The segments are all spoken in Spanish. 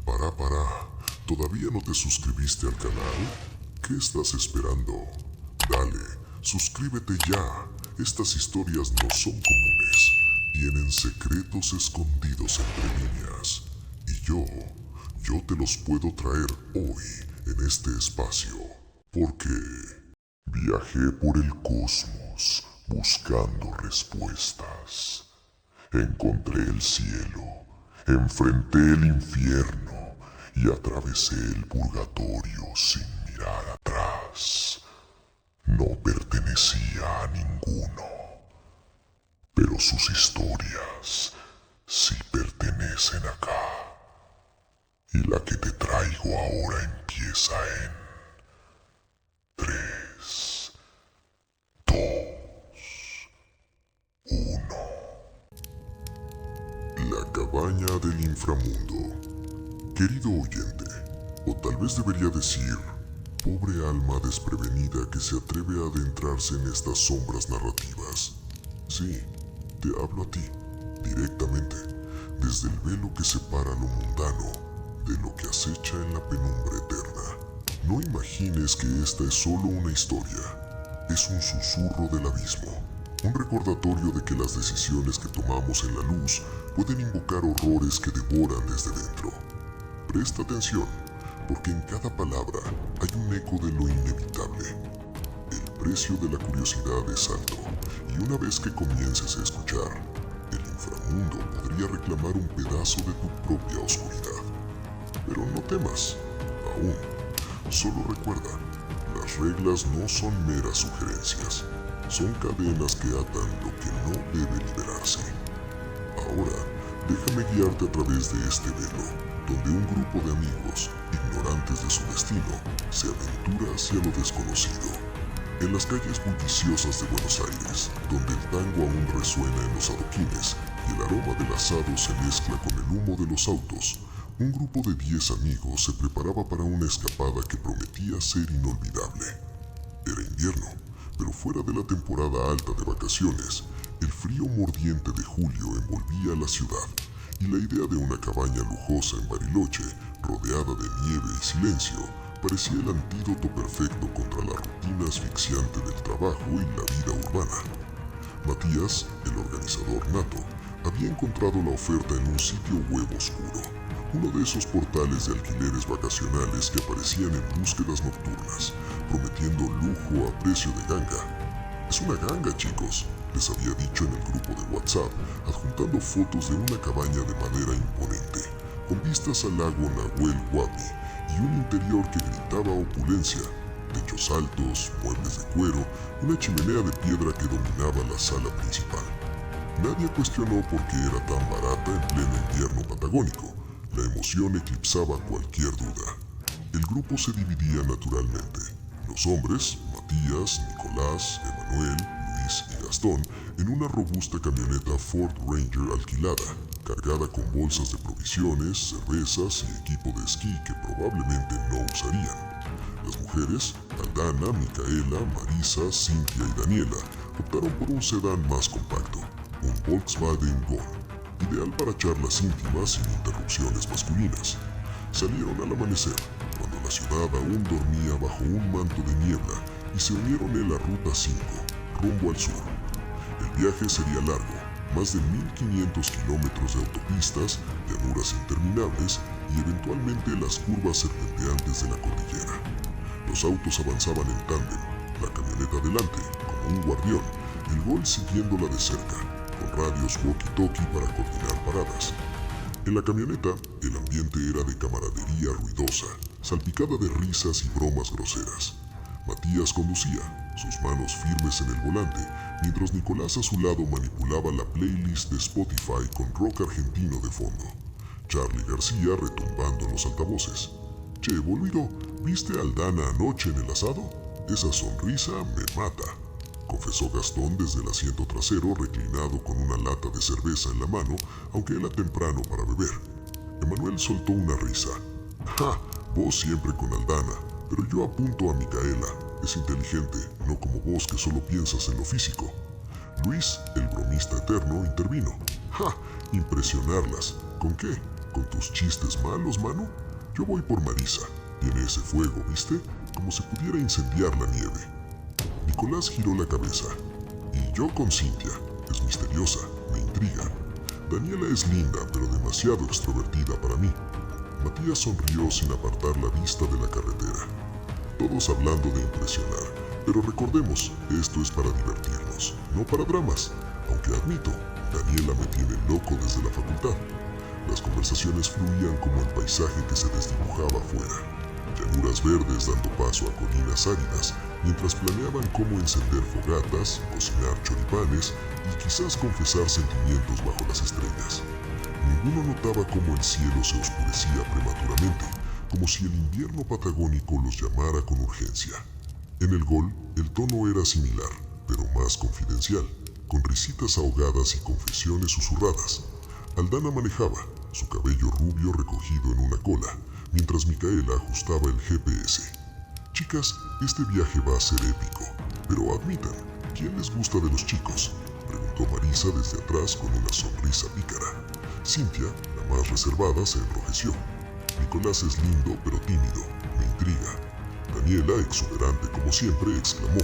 Para. ¿Todavía no te suscribiste al canal? ¿Qué estás esperando? Dale, suscríbete ya. Estas historias no son comunes. Tienen secretos escondidos entre líneas. Y yo te los puedo traer hoy en este espacio. Porque viajé por el cosmos buscando respuestas. Encontré el cielo, enfrenté el infierno y atravesé el purgatorio sin mirar atrás. No pertenecía a ninguno, pero sus historias sí pertenecen acá. Y la que te traigo ahora empieza en 3, 2, 1. La cabaña del inframundo. Querido oyente, o tal vez debería decir, pobre alma desprevenida que se atreve a adentrarse en estas sombras narrativas. Sí, te hablo a ti, directamente, desde el velo que separa lo mundano de lo que acecha en la penumbra eterna. No imagines que esta es solo una historia, es un susurro del abismo. Un recordatorio de que las decisiones que tomamos en la luz pueden invocar horrores que devoran desde dentro. Presta atención, porque en cada palabra hay un eco de lo inevitable. El precio de la curiosidad es alto, y una vez que comiences a escuchar, el inframundo podría reclamar un pedazo de tu propia oscuridad. Pero no temas, aún. Solo recuerda, las reglas no son meras sugerencias. Son cadenas que atan lo que no debe liberarse. Ahora, déjame guiarte a través de este velo, donde un grupo de amigos, ignorantes de su destino, se aventura hacia lo desconocido. En las calles bulliciosas de Buenos Aires, donde el tango aún resuena en los adoquines y el aroma del asado se mezcla con el humo de los autos, un grupo de 10 amigos se preparaba para una escapada que prometía ser inolvidable. Era invierno, pero fuera de la temporada alta de vacaciones, el frío mordiente de julio envolvía la ciudad, y la idea de una cabaña lujosa en Bariloche, rodeada de nieve y silencio, parecía el antídoto perfecto contra la rutina asfixiante del trabajo y la vida urbana. Matías, el organizador nato, había encontrado la oferta en un sitio web oscuro, uno de esos portales de alquileres vacacionales que aparecían en búsquedas nocturnas, prometiendo lujo a precio de ganga. Es una ganga, chicos, les había dicho en el grupo de WhatsApp, adjuntando fotos de una cabaña de madera imponente, con vistas al lago Nahuel Huapi y un interior que gritaba opulencia, techos altos, muebles de cuero, una chimenea de piedra que dominaba la sala principal. Nadie cuestionó por qué era tan barata en pleno invierno patagónico. La emoción eclipsaba cualquier duda. El grupo se dividía naturalmente. Los hombres, Matías, Nicolás, Emanuel, Luis y Gastón, en una robusta camioneta Ford Ranger alquilada, cargada con bolsas de provisiones, cervezas y equipo de esquí que probablemente no usarían. Las mujeres, Aldana, Micaela, Marisa, Cintia y Daniela, optaron por un sedán más compacto, un Volkswagen Gol, ideal para charlas íntimas sin interrupciones masculinas. Salieron al amanecer, cuando la ciudad aún dormía bajo un manto de niebla, y se unieron en la Ruta 5, rumbo al sur. El viaje sería largo, más de 1500 kilómetros de autopistas, llanuras interminables y eventualmente las curvas serpenteantes de la cordillera. Los autos avanzaban en tándem, la camioneta delante, como un guardián, el Gol siguiéndola de cerca, con radios walkie-talkie para coordinar paradas. En la camioneta, el ambiente era de camaradería ruidosa, salpicada de risas y bromas groseras. Matías conducía, sus manos firmes en el volante, mientras Nicolás a su lado manipulaba la playlist de Spotify con rock argentino de fondo. Charly García retumbando en los altavoces. Che, boludo, ¿viste a Aldana anoche en el asado? Esa sonrisa me mata, confesó Gastón desde el asiento trasero reclinado con una lata de cerveza en la mano, aunque era temprano para beber. Emanuel soltó una risa. ¡Ja! Vos siempre con Aldana, pero yo apunto a Micaela. Es inteligente, no como vos que solo piensas en lo físico. Luis, el bromista eterno, intervino. ¡Ja! Impresionarlas. ¿Con qué? ¿Con tus chistes malos, mano? Yo voy por Marisa. Tiene ese fuego, ¿viste? Como si pudiera incendiar la nieve. Nicolás giró la cabeza. Y yo con Cintia. Es misteriosa, me intriga. Daniela es linda, pero demasiado extrovertida para mí. Matías sonrió sin apartar la vista de la carretera. Todos hablando de impresionar, pero recordemos, esto es para divertirnos, no para dramas. Aunque admito, Daniela me tiene loco desde la facultad. Las conversaciones fluían como el paisaje que se desdibujaba afuera. Llanuras verdes dando paso a colinas áridas, mientras planeaban cómo encender fogatas, cocinar choripanes y quizás confesar sentimientos bajo las estrellas. Ninguno notaba cómo el cielo se oscurecía prematuramente, como si el invierno patagónico los llamara con urgencia. En el gol, el tono era similar, pero más confidencial, con risitas ahogadas y confesiones susurradas. Aldana manejaba, su cabello rubio recogido en una cola, mientras Micaela ajustaba el GPS. Chicas, este viaje va a ser épico, pero admitan, ¿quién les gusta de los chicos?, preguntó Marisa desde atrás con una sonrisa pícara. Cintia, la más reservada, se enrojeció. Nicolás es lindo pero tímido, me intriga. Daniela, exuberante como siempre, exclamó: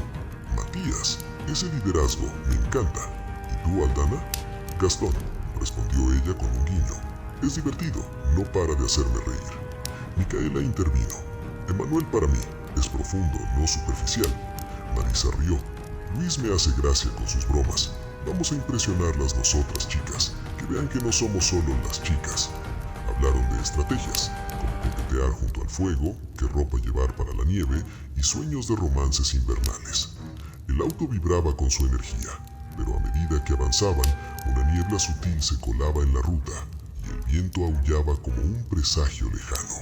Matías, ese liderazgo me encanta. ¿Y tú, Aldana? Gastón, respondió ella con un guiño. Es divertido, no para de hacerme reír. Micaela intervino. Emanuel para mí es profundo, no superficial. Marisa rió. Luis me hace gracia con sus bromas. Vamos a impresionarlas nosotras, chicas, que vean que no somos solo las chicas. Hablaron de estrategias, como coquetear junto al fuego, qué ropa llevar para la nieve y sueños de romances invernales. El auto vibraba con su energía, pero a medida que avanzaban, una niebla sutil se colaba en la ruta y el viento aullaba como un presagio lejano.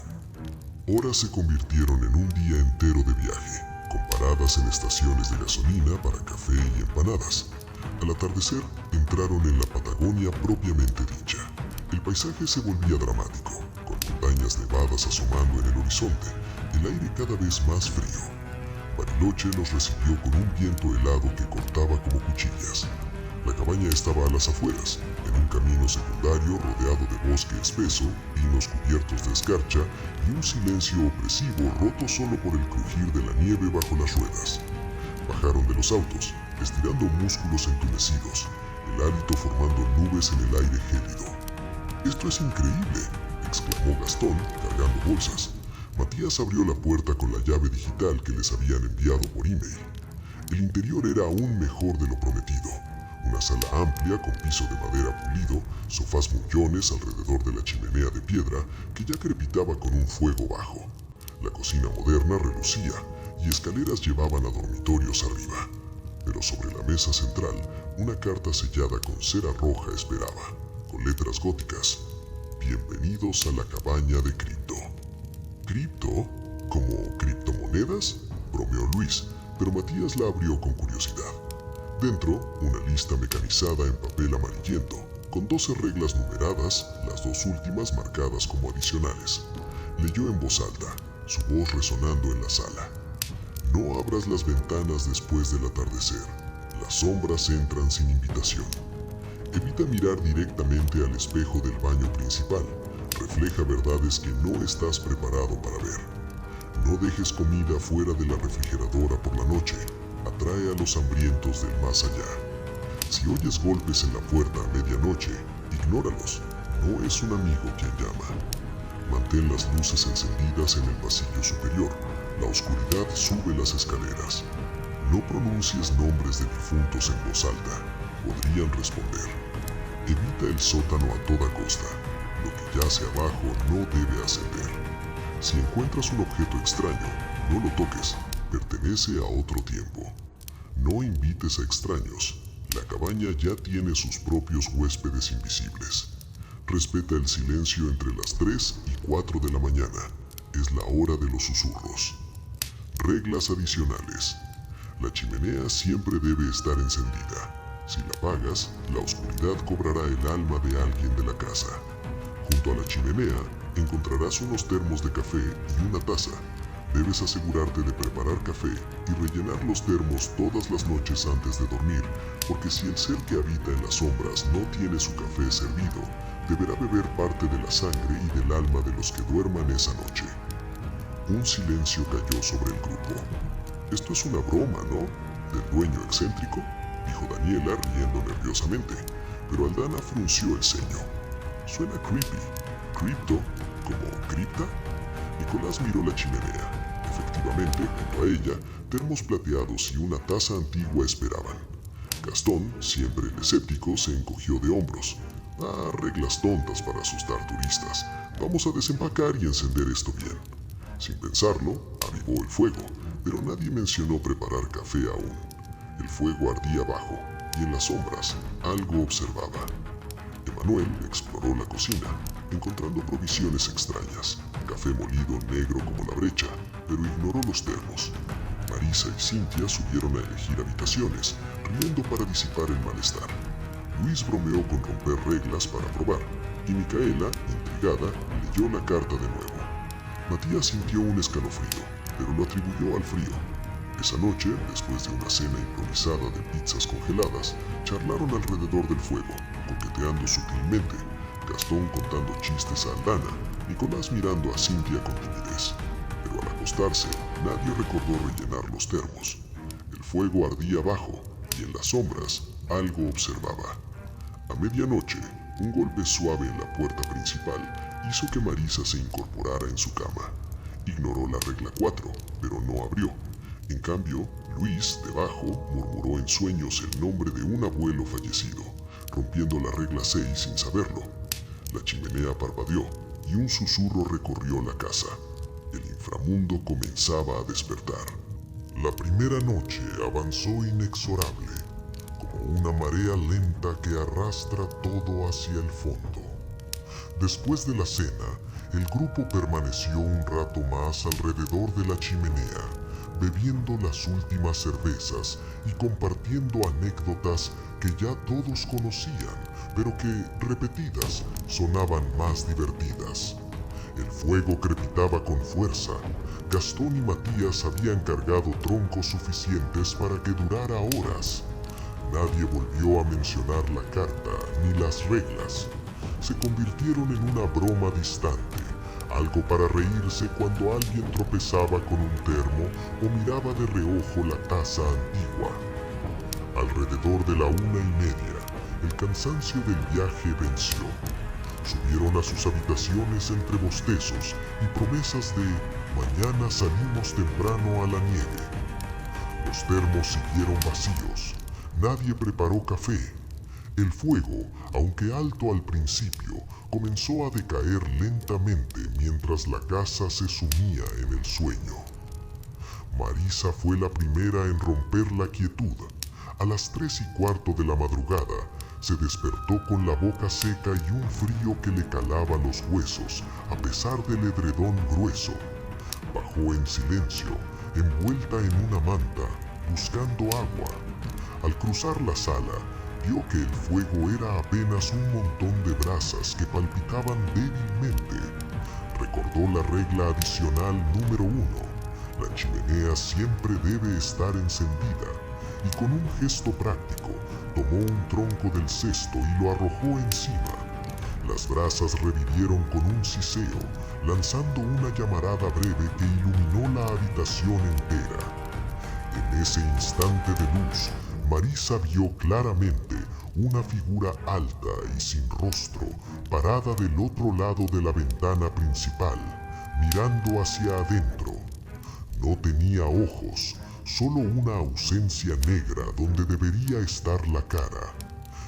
Horas se convirtieron en un día entero de viaje, con paradas en estaciones de gasolina para café y empanadas. Al atardecer, entraron en la Patagonia propiamente dicha. El paisaje se volvía dramático, con montañas nevadas asomando en el horizonte, el aire cada vez más frío. Bariloche los recibió con un viento helado que cortaba como cuchillas. La cabaña estaba a las afueras, en un camino secundario rodeado de bosque espeso, pinos cubiertos de escarcha y un silencio opresivo roto solo por el crujir de la nieve bajo las ruedas. Bajaron de los autos, estirando músculos entumecidos, el hálito formando nubes en el aire gélido. «¡Esto es increíble!», exclamó Gastón, cargando bolsas. Matías abrió la puerta con la llave digital que les habían enviado por email. El interior era aún mejor de lo prometido. Una sala amplia con piso de madera pulido, sofás mullones alrededor de la chimenea de piedra que ya crepitaba con un fuego bajo. La cocina moderna relucía y escaleras llevaban a dormitorios arriba. Pero sobre la mesa central, una carta sellada con cera roja esperaba, con letras góticas: «Bienvenidos a la cabaña de Cripto». ¿Cripto? ¿Como criptomonedas?, bromeó Luis, pero Matías la abrió con curiosidad. Dentro, una lista mecanizada en papel amarillento, con 12 reglas numeradas, las dos últimas marcadas como adicionales. Leyó en voz alta, su voz resonando en la sala. «No abras las ventanas después del atardecer. Las sombras entran sin invitación. Evita mirar directamente al espejo del baño principal. Refleja verdades que no estás preparado para ver. No dejes comida fuera de la refrigeradora por la noche. Atrae a los hambrientos del más allá. Si oyes golpes en la puerta a medianoche, ignóralos. No es un amigo quien llama. Mantén las luces encendidas en el pasillo superior. La oscuridad sube las escaleras. No pronuncies nombres de difuntos en voz alta. Podrían responder. Evita el sótano a toda costa. Lo que yace abajo no debe ascender. Si encuentras un objeto extraño, no lo toques. Pertenece a otro tiempo. No invites a extraños. La cabaña ya tiene sus propios huéspedes invisibles. Respeta el silencio entre las 3 y 4 de la mañana. Es la hora de los susurros. Reglas adicionales. La chimenea siempre debe estar encendida. Si la apagas, la oscuridad cobrará el alma de alguien de la casa. Junto a la chimenea encontrarás unos termos de café y una taza. Debes asegurarte de preparar café y rellenar los termos todas las noches antes de dormir, porque si el ser que habita en las sombras no tiene su café servido, deberá beber parte de la sangre y del alma de los que duerman esa noche. Un silencio cayó sobre el grupo. «Esto es una broma, ¿no? Del dueño excéntrico», dijo Daniela riendo nerviosamente, pero Aldana frunció el ceño. «Suena creepy. ¿Cripto? ¿Como cripta?» Nicolás miró la chimenea. Efectivamente, junto a ella, termos plateados y una taza antigua esperaban. Gastón, siempre el escéptico, se encogió de hombros. «Ah, reglas tontas para asustar turistas. Vamos a desempacar y encender esto bien». Sin pensarlo, avivó el fuego, pero nadie mencionó preparar café aún. El fuego ardía abajo, y en las sombras algo observaba. Emanuel exploró la cocina, encontrando provisiones extrañas. Café molido negro como la brecha, pero ignoró los termos. Marisa y Cintia subieron a elegir habitaciones, riendo para disipar el malestar. Luis bromeó con romper reglas para probar, y Micaela, intrigada, leyó la carta de nuevo. Matías sintió un escalofrío, pero lo atribuyó al frío. Esa noche, después de una cena improvisada de pizzas congeladas, charlaron alrededor del fuego, coqueteando sutilmente, Gastón contando chistes a Aldana, Nicolás mirando a Cintia con timidez. Pero al acostarse, nadie recordó rellenar los termos. El fuego ardía abajo, y en las sombras algo observaba. A medianoche, un golpe suave en la puerta principal hizo que Marisa se incorporara en su cama. Ignoró la regla 4, pero no abrió. En cambio, Luis, debajo, murmuró en sueños el nombre de un abuelo fallecido, rompiendo la regla 6 sin saberlo. La chimenea parpadeó y un susurro recorrió la casa. El inframundo comenzaba a despertar. La primera noche avanzó inexorable, como una marea lenta que arrastra todo hacia el fondo. Después de la cena, el grupo permaneció un rato más alrededor de la chimenea, bebiendo las últimas cervezas y compartiendo anécdotas que ya todos conocían, pero que, repetidas, sonaban más divertidas. El fuego crepitaba con fuerza. Gastón y Matías habían cargado troncos suficientes para que durara horas. Nadie volvió a mencionar la carta ni las reglas. Se convirtieron en una broma distante, algo para reírse cuando alguien tropezaba con un termo o miraba de reojo la taza antigua. Alrededor de la 1:30, el cansancio del viaje venció. Subieron a sus habitaciones entre bostezos y promesas de «mañana salimos temprano a la nieve». Los termos siguieron vacíos. Nadie preparó café. El fuego, aunque alto al principio, comenzó a decaer lentamente mientras la casa se sumía en el sueño. Marisa fue la primera en romper la quietud. A las 3:15 de la madrugada, se despertó con la boca seca y un frío que le calaba los huesos, a pesar del edredón grueso. Bajó en silencio, envuelta en una manta, buscando agua. Al cruzar la sala, vio que el fuego era apenas un montón de brasas que palpitaban débilmente. Recordó la regla adicional número 1. La chimenea siempre debe estar encendida, y con un gesto práctico, tomó un tronco del cesto y lo arrojó encima. Las brasas revivieron con un siseo, lanzando una llamarada breve que iluminó la habitación entera. En ese instante de luz, Marisa vio claramente una figura alta y sin rostro, parada del otro lado de la ventana principal, mirando hacia adentro. No tenía ojos, solo una ausencia negra donde debería estar la cara.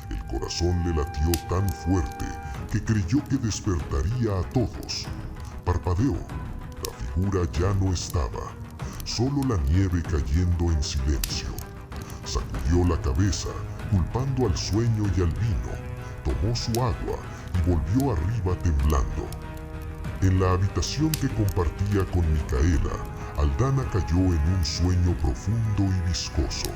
El corazón le latió tan fuerte que creyó que despertaría a todos. Parpadeó. La figura ya no estaba, solo la nieve cayendo en silencio. Sacudió la cabeza, culpando al sueño y al vino, tomó su agua y volvió arriba temblando. En la habitación que compartía con Micaela, Aldana cayó en un sueño profundo y viscoso.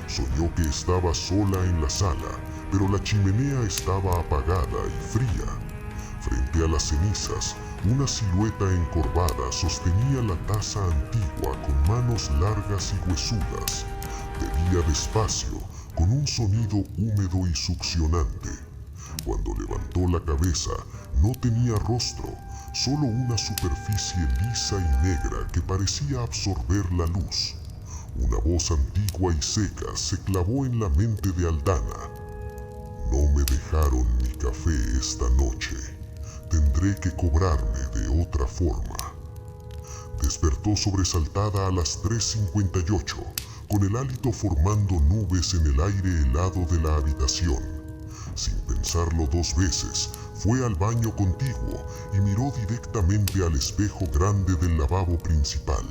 Soñó que estaba sola en la sala, pero la chimenea estaba apagada y fría. Frente a las cenizas, una silueta encorvada sostenía la taza antigua con manos largas y huesudas. Bebía despacio, con un sonido húmedo y succionante. Cuando levantó la cabeza, no tenía rostro, solo una superficie lisa y negra que parecía absorber la luz. Una voz antigua y seca se clavó en la mente de Aldana. No me dejaron mi café esta noche. Tendré que cobrarme de otra forma. Despertó sobresaltada a las 3:58, con el hálito formando nubes en el aire helado de la habitación. Sin pensarlo dos veces, fue al baño contiguo y miró directamente al espejo grande del lavabo principal.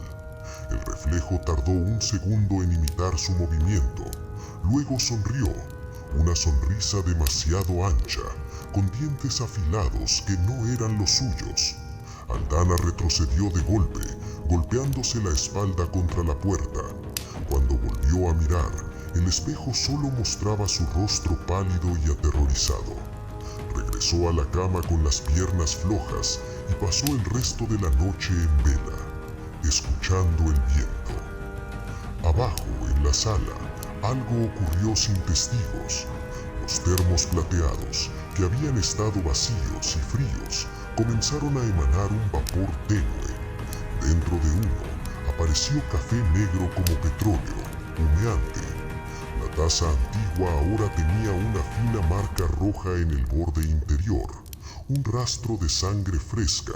El reflejo tardó un segundo en imitar su movimiento. Luego sonrió, una sonrisa demasiado ancha, con dientes afilados que no eran los suyos. Aldana retrocedió de golpe, golpeándose la espalda contra la puerta. Cuando volvió a mirar, el espejo solo mostraba su rostro pálido y aterrorizado. Regresó a la cama con las piernas flojas y pasó el resto de la noche en vela, escuchando el viento. Abajo, en la sala, algo ocurrió sin testigos. Los termos plateados, que habían estado vacíos y fríos, comenzaron a emanar un vapor tenue. Dentro de uno apareció café negro como petróleo, humeante. La taza antigua ahora tenía una fina marca roja en el borde interior, un rastro de sangre fresca,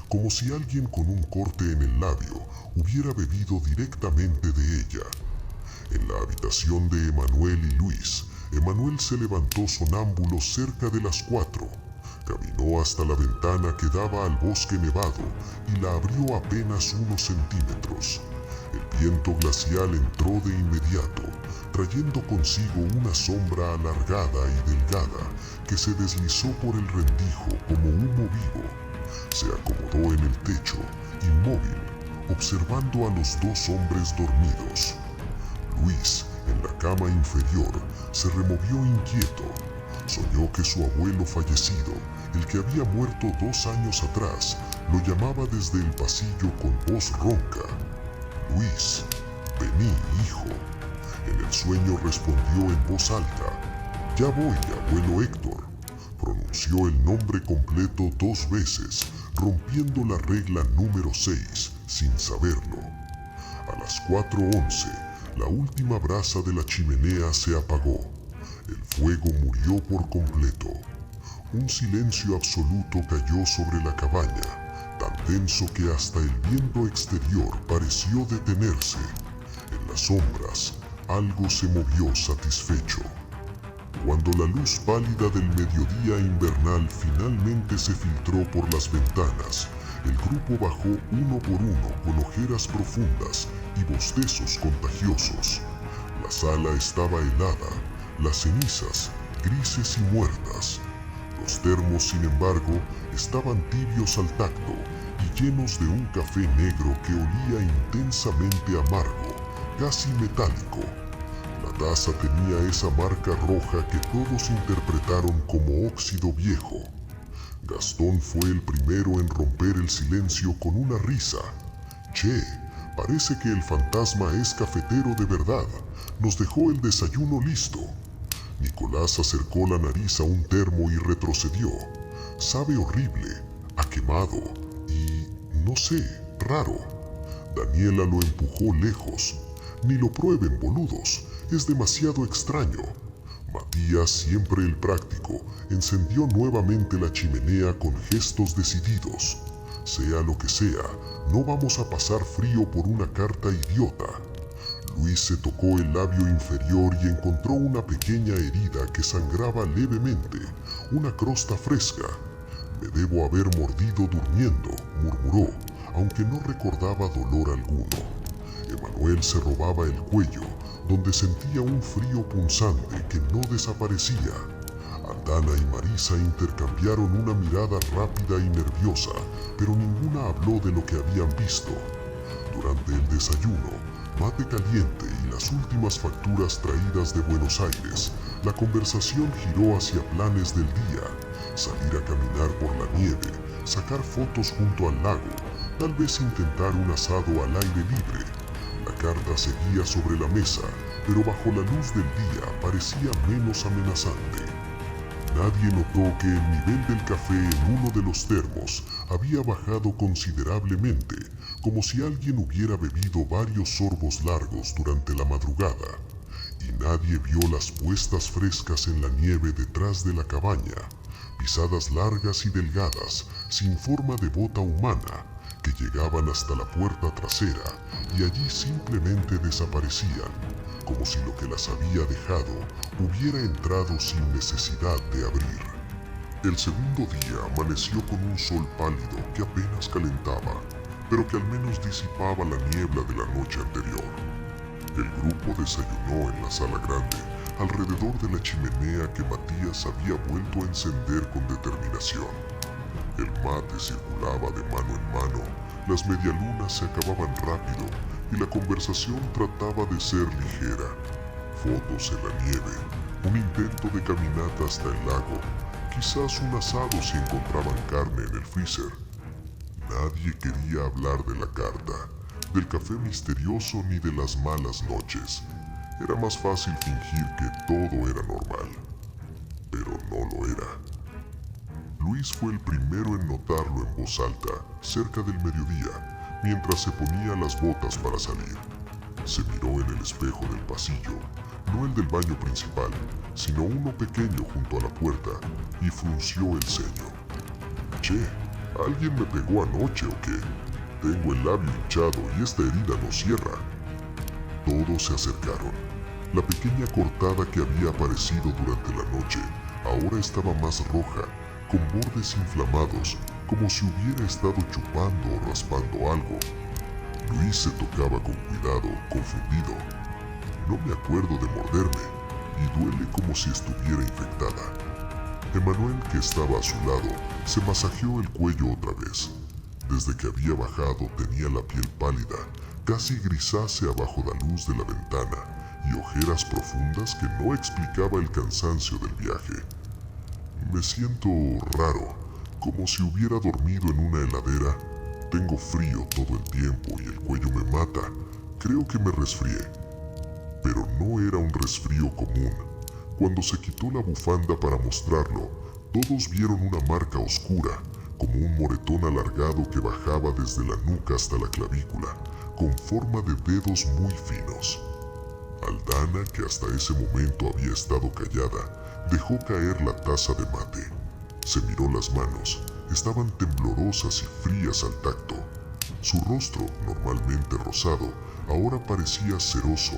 como si alguien con un corte en el labio hubiera bebido directamente de ella. En la habitación de Emanuel y Luis, Emanuel se levantó sonámbulo cerca de las 4. Caminó hasta la ventana que daba al bosque nevado y la abrió apenas unos centímetros. El viento glacial entró de inmediato, trayendo consigo una sombra alargada y delgada que se deslizó por el rendijo como humo vivo. Se acomodó en el techo, inmóvil, observando a los dos hombres dormidos. Luis, en la cama inferior, se removió inquieto. Soñó que su abuelo fallecido, el que había muerto 2 años atrás, lo llamaba desde el pasillo con voz ronca. Luis, vení, hijo. En el sueño respondió en voz alta. Ya voy, abuelo Héctor. Pronunció el nombre completo 2 veces, rompiendo la regla número 6, sin saberlo. A las 4:11, la última brasa de la chimenea se apagó. El fuego murió por completo. Un silencio absoluto cayó sobre la cabaña, tan denso que hasta el viento exterior pareció detenerse. En las sombras, algo se movió satisfecho. Cuando la luz pálida del mediodía invernal finalmente se filtró por las ventanas, el grupo bajó uno por uno con ojeras profundas y bostezos contagiosos. La sala estaba helada, las cenizas grises y muertas. Los termos, sin embargo, estaban tibios al tacto y llenos de un café negro que olía intensamente amargo, casi metálico. La taza tenía esa marca roja que todos interpretaron como óxido viejo. Gastón fue el primero en romper el silencio con una risa. Che, parece que el fantasma es cafetero de verdad. Nos dejó el desayuno listo. Nicolás acercó la nariz a un termo y retrocedió. Sabe horrible, a quemado y, no sé, raro. Daniela lo empujó lejos. Ni lo prueben, boludos, es demasiado extraño. Matías, siempre el práctico, encendió nuevamente la chimenea con gestos decididos. Sea lo que sea, no vamos a pasar frío por una carta idiota. Luis se tocó el labio inferior y encontró una pequeña herida que sangraba levemente, una crosta fresca. Me debo haber mordido durmiendo, murmuró, aunque no recordaba dolor alguno. Emanuel se robaba el cuello, donde sentía un frío punzante que no desaparecía. Aldana y Marisa intercambiaron una mirada rápida y nerviosa, pero ninguna habló de lo que habían visto. Durante el desayuno, mate caliente y las últimas facturas traídas de Buenos Aires, la conversación giró hacia planes del día: salir a caminar por la nieve, sacar fotos junto al lago, tal vez intentar un asado al aire libre. La carta seguía sobre la mesa, pero bajo la luz del día parecía menos amenazante. Nadie notó que el nivel del café en uno de los termos había bajado considerablemente, como si alguien hubiera bebido varios sorbos largos durante la madrugada, y nadie vio las puestas frescas en la nieve detrás de la cabaña, pisadas largas y delgadas, sin forma de bota humana, que llegaban hasta la puerta trasera y allí simplemente desaparecían, como si lo que las había dejado hubiera entrado sin necesidad de abrir. El segundo día amaneció con un sol pálido que apenas calentaba, pero que al menos disipaba la niebla de la noche anterior. El grupo desayunó en la sala grande, alrededor de la chimenea que Matías había vuelto a encender con determinación. El mate circulaba de mano en mano, las medialunas se acababan rápido y la conversación trataba de ser ligera. Fotos en la nieve, un intento de caminata hasta el lago, quizás un asado si encontraban carne en el freezer. Nadie quería hablar de la carta, del café misterioso ni de las malas noches. Era más fácil fingir que todo era normal, pero no lo era. Luis fue el primero en notarlo en voz alta, cerca del mediodía, mientras se ponía las botas para salir. Se miró en el espejo del pasillo, no el del baño principal, sino uno pequeño junto a la puerta, y frunció el ceño. Che, ¿alguien me pegó anoche o qué? Tengo el labio hinchado y esta herida no cierra. Todos se acercaron. La pequeña cortada que había aparecido durante la noche ahora estaba más roja, con bordes inflamados, como si hubiera estado chupando o raspando algo. Luis se tocaba con cuidado, confundido. No me acuerdo de morderme, y duele como si estuviera infectada. Emanuel, que estaba a su lado, se masajeó el cuello otra vez. Desde que había bajado tenía la piel pálida, casi grisácea bajo la luz de la ventana, y ojeras profundas que no explicaba el cansancio del viaje. Me siento raro, como si hubiera dormido en una heladera. Tengo frío todo el tiempo y el cuello me mata. Creo que me resfrié. Pero no era un resfrío común. Cuando se quitó la bufanda para mostrarlo, todos vieron una marca oscura, como un moretón alargado que bajaba desde la nuca hasta la clavícula, con forma de dedos muy finos. Aldana, que hasta ese momento había estado callada, dejó caer la taza de mate. Se miró las manos, estaban temblorosas y frías al tacto. Su rostro, normalmente rosado, ahora parecía ceroso.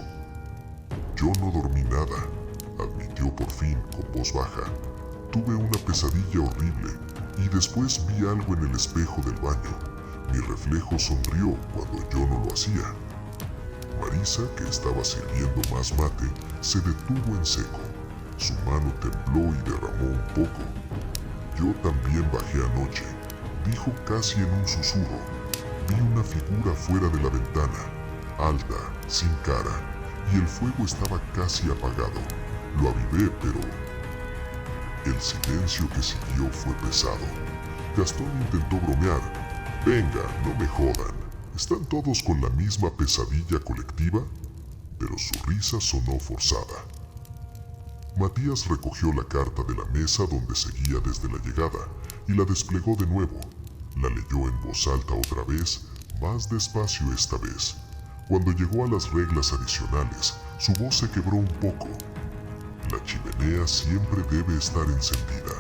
Yo no dormí nada, admitió por fin con voz baja. Tuve una pesadilla horrible y después vi algo en el espejo del baño. Mi reflejo sonrió cuando yo no lo hacía. Marisa, que estaba sirviendo más mate, se detuvo en seco. Su mano tembló y derramó un poco. Yo también bajé anoche, dijo casi en un susurro. Vi una figura fuera de la ventana, alta, sin cara, y el fuego estaba casi apagado. Lo avivé, pero... El silencio que siguió fue pesado. Gastón intentó bromear. Venga, no me jodan. ¿Están todos con la misma pesadilla colectiva? Pero su risa sonó forzada. Matías recogió la carta de la mesa donde seguía desde la llegada y la desplegó de nuevo. La leyó en voz alta otra vez, más despacio esta vez. Cuando llegó a las reglas adicionales, su voz se quebró un poco. La chimenea siempre debe estar encendida.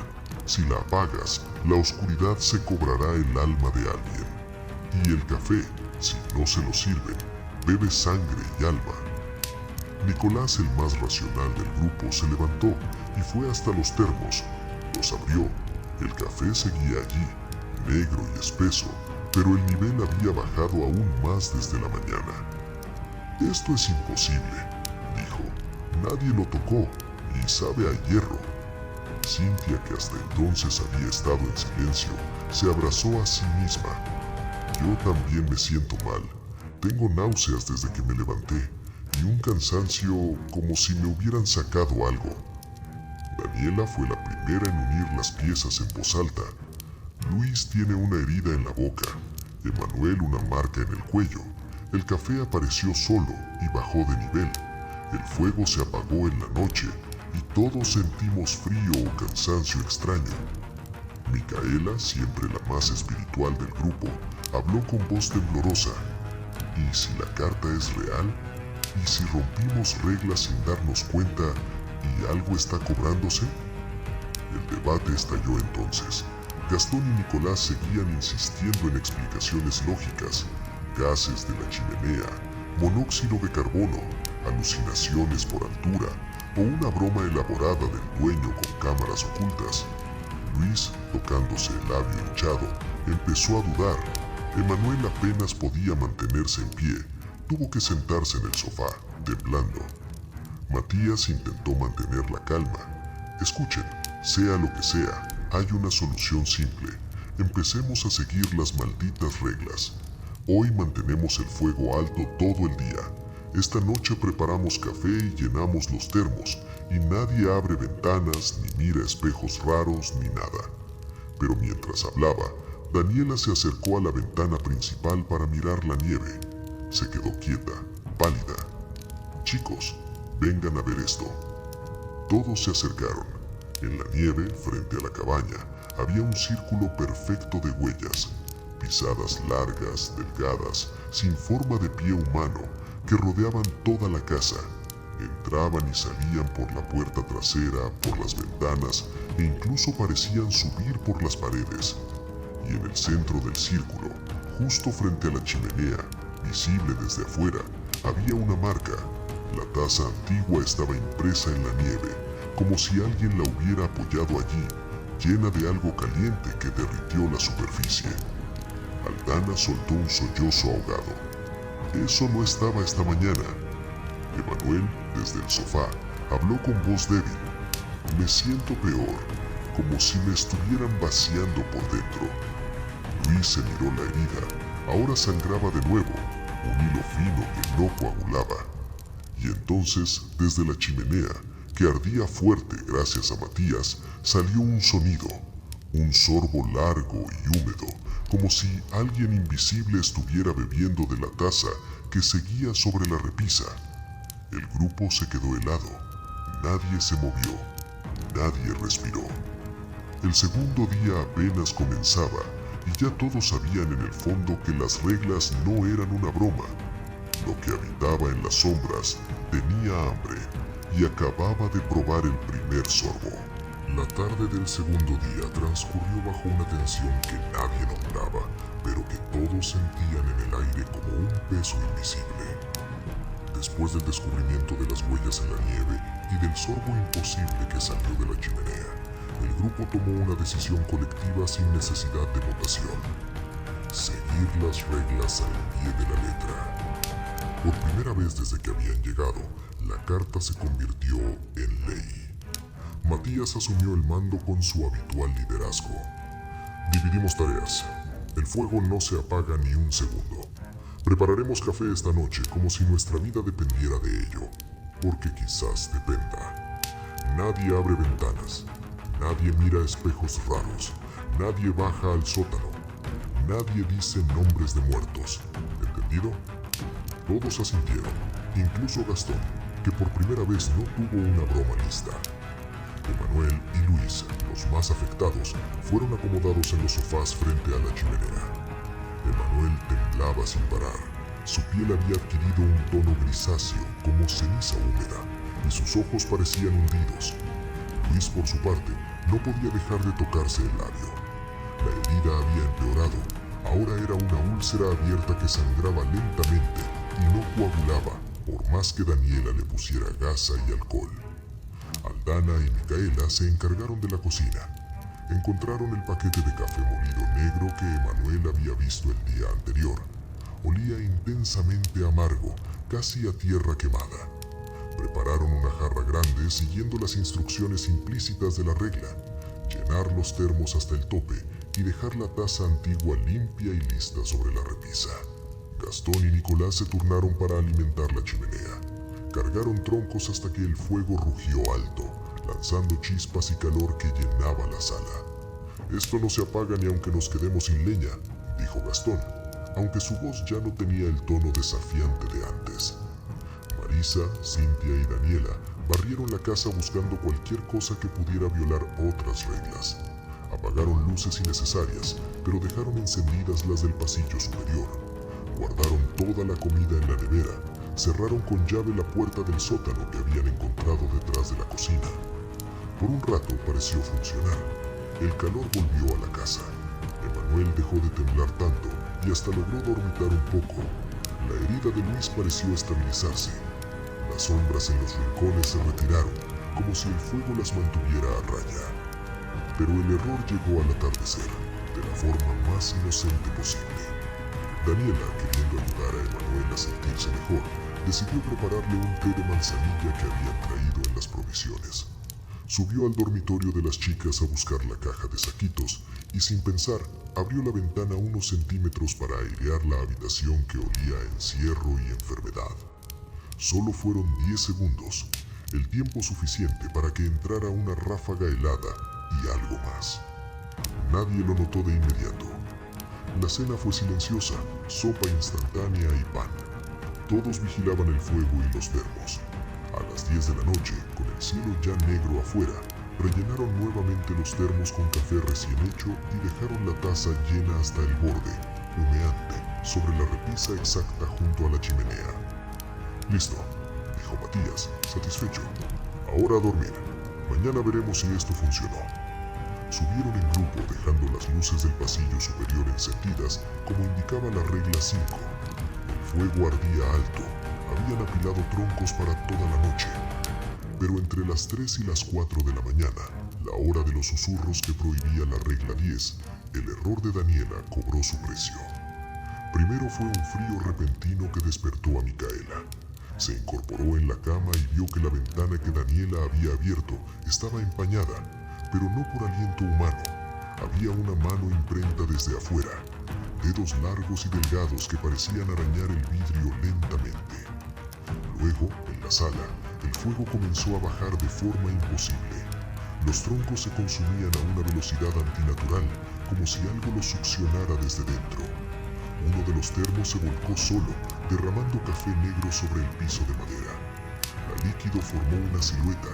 Si la apagas, la oscuridad se cobrará el alma de alguien. Y el café, si no se lo sirven, bebe sangre y alma. Nicolás, el más racional del grupo, se levantó y fue hasta los termos. Los abrió. El café seguía allí, negro y espeso, pero el nivel había bajado aún más desde la mañana. Esto es imposible, dijo. Nadie lo tocó y sabe a hierro. Cynthia, que hasta entonces había estado en silencio, se abrazó a sí misma. Yo también me siento mal. Tengo náuseas desde que me levanté y un cansancio como si me hubieran sacado algo. Daniela fue la primera en unir las piezas en voz alta. Luis tiene una herida en la boca, Emanuel una marca en el cuello. El café apareció solo y bajó de nivel. El fuego se apagó en la noche y todos sentimos frío o cansancio extraño. Micaela, siempre la más espiritual del grupo, habló con voz temblorosa. ¿Y si la carta es real? ¿Y si rompimos reglas sin darnos cuenta y algo está cobrándose? El debate estalló entonces. Gastón y Nicolás seguían insistiendo en explicaciones lógicas, gases de la chimenea, monóxido de carbono, alucinaciones por altura o una broma elaborada del dueño con cámaras ocultas. Luis, tocándose el labio hinchado, empezó a dudar. Emanuel apenas podía mantenerse en pie. Tuvo que sentarse en el sofá, temblando. Matías intentó mantener la calma. Escuchen, sea lo que sea, hay una solución simple. Empecemos a seguir las malditas reglas. Hoy mantenemos el fuego alto todo el día. Esta noche preparamos café y llenamos los termos, y nadie abre ventanas, ni mira espejos raros, ni nada. Pero mientras hablaba, Daniela se acercó a la ventana principal para mirar la nieve. Se quedó quieta, pálida. Chicos, vengan a ver esto. Todos se acercaron. En la nieve, frente a la cabaña, había un círculo perfecto de huellas, pisadas largas, delgadas, sin forma de pie humano, que rodeaban toda la casa. Entraban y salían por la puerta trasera, por las ventanas, e incluso parecían subir por las paredes. Y en el centro del círculo, justo frente a la chimenea, visible desde afuera, había una marca. La taza antigua estaba impresa en la nieve, como si alguien la hubiera apoyado allí, llena de algo caliente que derritió la superficie. Aldana soltó un sollozo ahogado. Eso no estaba esta mañana. Emanuel, desde el sofá, habló con voz débil. Me siento peor, como si me estuvieran vaciando por dentro. Luis se miró la herida. Ahora sangraba de nuevo, un hilo fino que no coagulaba. Y entonces, desde la chimenea, que ardía fuerte gracias a Matías, salió un sonido, un sorbo largo y húmedo, como si alguien invisible estuviera bebiendo de la taza que seguía sobre la repisa. El grupo se quedó helado. Nadie se movió. Nadie respiró. El segundo día apenas comenzaba y ya todos sabían en el fondo que las reglas no eran una broma. Lo que habitaba en las sombras tenía hambre y acababa de probar el primer sorbo. La tarde del segundo día transcurrió bajo una tensión que nadie nombraba, pero que todos sentían en el aire como un peso invisible. Después del descubrimiento de las huellas en la nieve y del sorbo imposible que salió de la chimenea, el grupo tomó una decisión colectiva sin necesidad de votación: seguir las reglas al pie de la letra. Por primera vez desde que habían llegado, la carta se convirtió en ley. Matías asumió el mando con su habitual liderazgo. Dividimos tareas. El fuego no se apaga ni un segundo. Prepararemos café esta noche como si nuestra vida dependiera de ello, porque quizás dependa. Nadie abre ventanas. Nadie mira espejos raros. Nadie baja al sótano. Nadie dice nombres de muertos. ¿Entendido? Todos asintieron, incluso Gastón, que por primera vez no tuvo una broma lista. Emanuel y Luis, los más afectados, fueron acomodados en los sofás frente a la chimenea. Emanuel temblaba sin parar. Su piel había adquirido un tono grisáceo, como ceniza húmeda, y sus ojos parecían hundidos. Luis, por su parte, no podía dejar de tocarse el labio. La herida había empeorado. Ahora era una úlcera abierta que sangraba lentamente y no coagulaba, por más que Daniela le pusiera gasa y alcohol. Aldana y Micaela se encargaron de la cocina. Encontraron el paquete de café molido negro que Emanuel había visto el día anterior. Olía intensamente amargo, casi a tierra quemada. Prepararon una jarra grande siguiendo las instrucciones implícitas de la regla: llenar los termos hasta el tope y dejar la taza antigua limpia y lista sobre la repisa. Gastón y Nicolás se turnaron para alimentar la chimenea. Cargaron troncos hasta que el fuego rugió alto, lanzando chispas y calor que llenaba la sala. «Esto no se apaga ni aunque nos quedemos sin leña», dijo Gastón, aunque su voz ya no tenía el tono desafiante de antes. Marisa, Cintia y Daniela Barrieron la casa buscando cualquier cosa que pudiera violar otras reglas. Apagaron luces innecesarias, pero dejaron encendidas las del pasillo superior. Guardaron toda la comida en la nevera. Cerraron con llave la puerta del sótano que habían encontrado detrás de la cocina. Por un rato pareció funcionar. El calor volvió a la casa. Emanuel dejó de temblar tanto y hasta logró dormitar un poco. La herida de Luis pareció estabilizarse. Las sombras en los rincones se retiraron, como si el fuego las mantuviera a raya. Pero el error llegó al atardecer, de la forma más inocente posible. Daniela, queriendo ayudar a Emanuel a sentirse mejor, decidió prepararle un té de manzanilla que habían traído en las provisiones. Subió al dormitorio de las chicas a buscar la caja de saquitos y sin pensar abrió la ventana unos centímetros para airear la habitación que olía a encierro y enfermedad. Solo fueron 10 segundos, el tiempo suficiente para que entrara una ráfaga helada y algo más. Nadie lo notó de inmediato. La cena fue silenciosa, sopa instantánea y pan. Todos vigilaban el fuego y los termos. A las 10 de la noche, con el cielo ya negro afuera, rellenaron nuevamente los termos con café recién hecho y dejaron la taza llena hasta el borde, humeante, sobre la repisa exacta junto a la chimenea. «Listo», dijo Matías, satisfecho. «Ahora a dormir. Mañana veremos si esto funcionó». Subieron en grupo dejando las luces del pasillo superior encendidas como indicaba la regla 5. El fuego ardía alto, habían apilado troncos para toda la noche. Pero entre las 3 y las 4 de la mañana, la hora de los susurros que prohibía la regla 10, el error de Daniela cobró su precio. Primero fue un frío repentino que despertó a Micaela. Se incorporó en la cama y vio que la ventana que Daniela había abierto estaba empañada, pero no por aliento humano. Había una mano imprenta desde afuera, dedos largos y delgados que parecían arañar el vidrio lentamente. Luego, en la sala, el fuego comenzó a bajar de forma imposible. Los troncos se consumían a una velocidad antinatural, como si algo los succionara desde dentro. Uno de los termos se volcó solo, derramando café negro sobre el piso de madera. El líquido formó una silueta,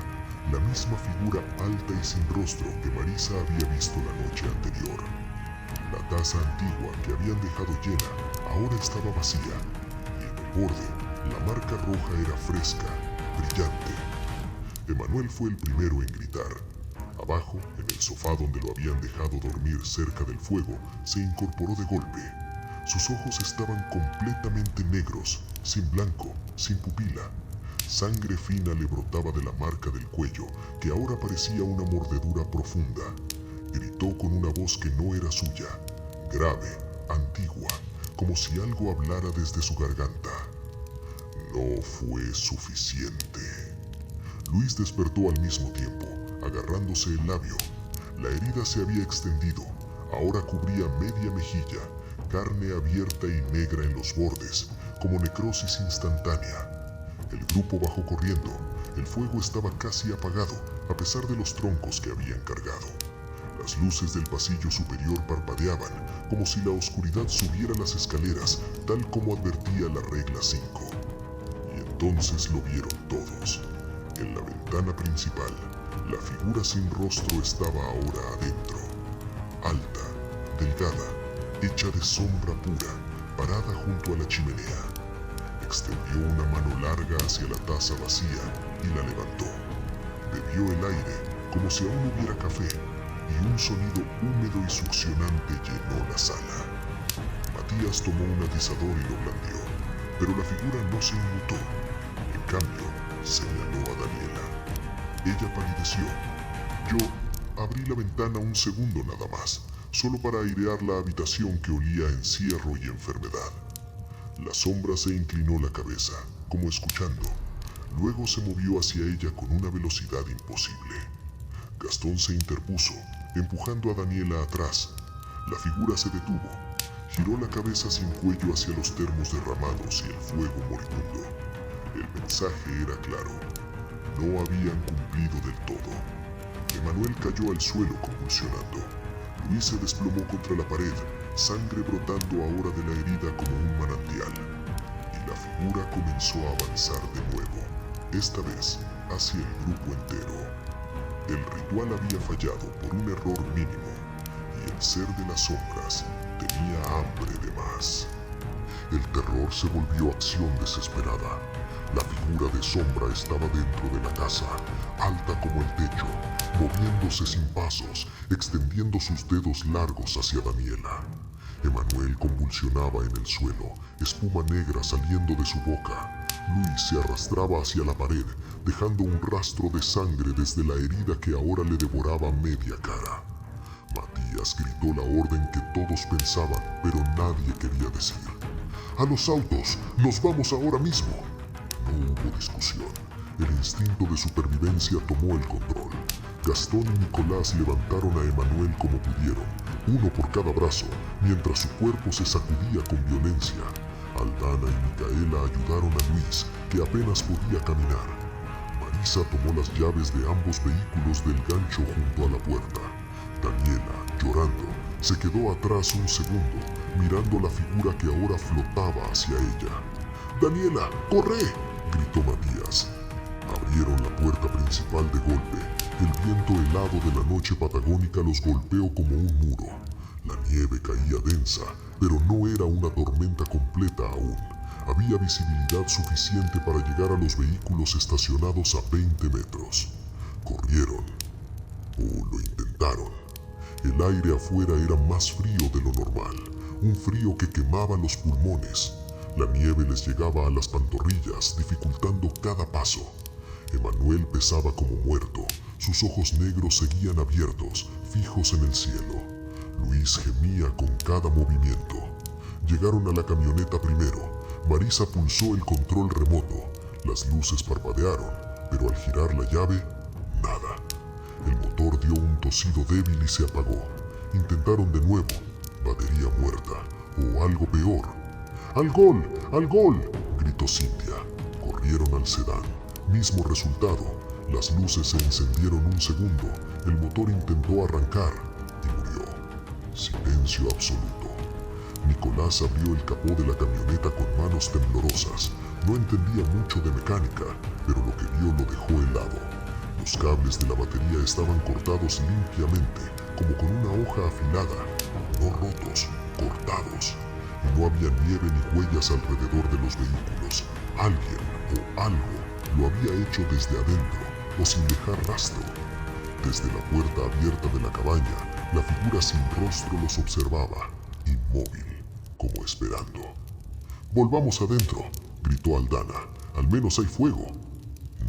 la misma figura alta y sin rostro que Marisa había visto la noche anterior. La taza antigua que habían dejado llena ahora estaba vacía, y en el borde la marca roja era fresca, brillante. Emanuel fue el primero en gritar. Abajo, en el sofá donde lo habían dejado dormir cerca del fuego, se incorporó de golpe. Sus ojos estaban completamente negros, sin blanco, sin pupila. Sangre fina le brotaba de la marca del cuello, que ahora parecía una mordedura profunda. Gritó con una voz que no era suya, grave, antigua, como si algo hablara desde su garganta. No fue suficiente. Luis despertó al mismo tiempo, agarrándose el labio. La herida se había extendido, ahora cubría media mejilla, carne abierta y negra en los bordes, como necrosis instantánea. El grupo bajó corriendo. El fuego estaba casi apagado, a pesar de los troncos que habían cargado. Las luces del pasillo superior parpadeaban, como si la oscuridad subiera las escaleras, tal como advertía la regla 5. Y entonces lo vieron todos. En la ventana principal, la figura sin rostro estaba ahora adentro. Alta, delgada, hecha de sombra pura, parada junto a la chimenea. Extendió una mano larga hacia la taza vacía y la levantó. Bebió el aire como si aún hubiera café y un sonido húmedo y succionante llenó la sala. Matías tomó un atizador y lo blandió, pero la figura no se inmutó. En cambio, señaló a Daniela. Ella palideció. Yo abrí la ventana un segundo nada más, solo para airear la habitación que olía a encierro y enfermedad. La sombra se inclinó la cabeza, como escuchando. Luego se movió hacia ella con una velocidad imposible. Gastón se interpuso, empujando a Daniela atrás. La figura se detuvo. Giró la cabeza sin cuello hacia los termos derramados y el fuego moribundo. El mensaje era claro. No habían cumplido del todo. Emanuel cayó al suelo convulsionando. Luis se desplomó contra la pared, sangre brotando ahora de la herida como un manantial. Y la figura comenzó a avanzar de nuevo, esta vez hacia el grupo entero. El ritual había fallado por un error mínimo, y el ser de las sombras tenía hambre de más. El terror se volvió acción desesperada. La figura de sombra estaba dentro de la casa, alta como el techo, moviéndose sin pasos, extendiendo sus dedos largos hacia Daniela. Emanuel convulsionaba en el suelo, espuma negra saliendo de su boca. Luis se arrastraba hacia la pared, dejando un rastro de sangre desde la herida que ahora le devoraba media cara. Matías gritó la orden que todos pensaban, pero nadie quería decir. ¡A los autos! ¡Nos vamos ahora mismo! No hubo discusión. El instinto de supervivencia tomó el control. Gastón y Nicolás levantaron a Emanuel como pudieron, uno por cada brazo, mientras su cuerpo se sacudía con violencia. Aldana y Micaela ayudaron a Luis, que apenas podía caminar. Marisa tomó las llaves de ambos vehículos del gancho junto a la puerta. Daniela, llorando, se quedó atrás un segundo, mirando la figura que ahora flotaba hacia ella. ¡Daniela, corre!, gritó Matías. Abrieron la puerta principal de golpe. El viento helado de la noche patagónica los golpeó como un muro. La nieve caía densa, pero no era una tormenta completa aún. Había visibilidad suficiente para llegar a los vehículos estacionados a 20 metros. Corrieron, o lo intentaron. El aire afuera era más frío de lo normal, un frío que quemaba los pulmones. La nieve les llegaba a las pantorrillas, dificultando cada paso. Emanuel pesaba como muerto. Sus ojos negros seguían abiertos, fijos en el cielo. Luis gemía con cada movimiento. Llegaron a la camioneta primero. Marisa pulsó el control remoto. Las luces parpadearon, pero al girar la llave, nada. El motor dio un tosido débil y se apagó. Intentaron de nuevo. Batería muerta, o algo peor. ¡Al gol! ¡Al gol!, gritó Cintia. Corrieron al sedán. Mismo resultado. Las luces se encendieron un segundo. El motor intentó arrancar y murió. Silencio absoluto. Nicolás abrió el capó de la camioneta con manos temblorosas. No entendía mucho de mecánica, pero lo que vio lo dejó helado. Los cables de la batería estaban cortados limpiamente, como con una hoja afilada. No rotos, cortados. Y no había nieve ni huellas alrededor de los vehículos. Alguien o algo lo había hecho desde adentro o sin dejar rastro. Desde la puerta abierta de la cabaña, la figura sin rostro los observaba, inmóvil, como esperando. «¡Volvamos adentro!», gritó Aldana. «Al menos hay fuego».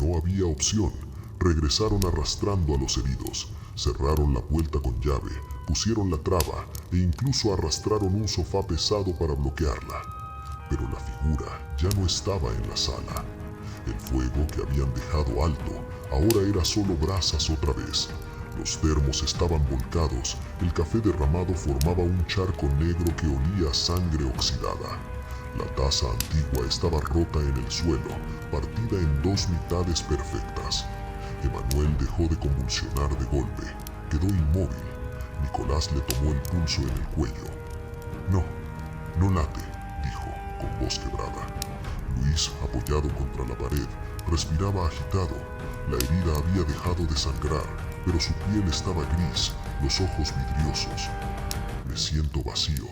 No había opción. Regresaron arrastrando a los heridos. Cerraron la puerta con llave, pusieron la traba e incluso arrastraron un sofá pesado para bloquearla. Pero la figura ya no estaba en la sala. El fuego que habían dejado alto ahora era solo brasas otra vez. Los termos estaban volcados, el café derramado formaba un charco negro que olía a sangre oxidada. La taza antigua estaba rota en el suelo, partida en dos mitades perfectas. Emanuel dejó de convulsionar de golpe, quedó inmóvil. Nicolás le tomó el pulso en el cuello. «No, no late», dijo, con voz quebrada. Luis, apoyado contra la pared, respiraba agitado. La herida había dejado de sangrar, pero su piel estaba gris, los ojos vidriosos. «Me siento vacío»,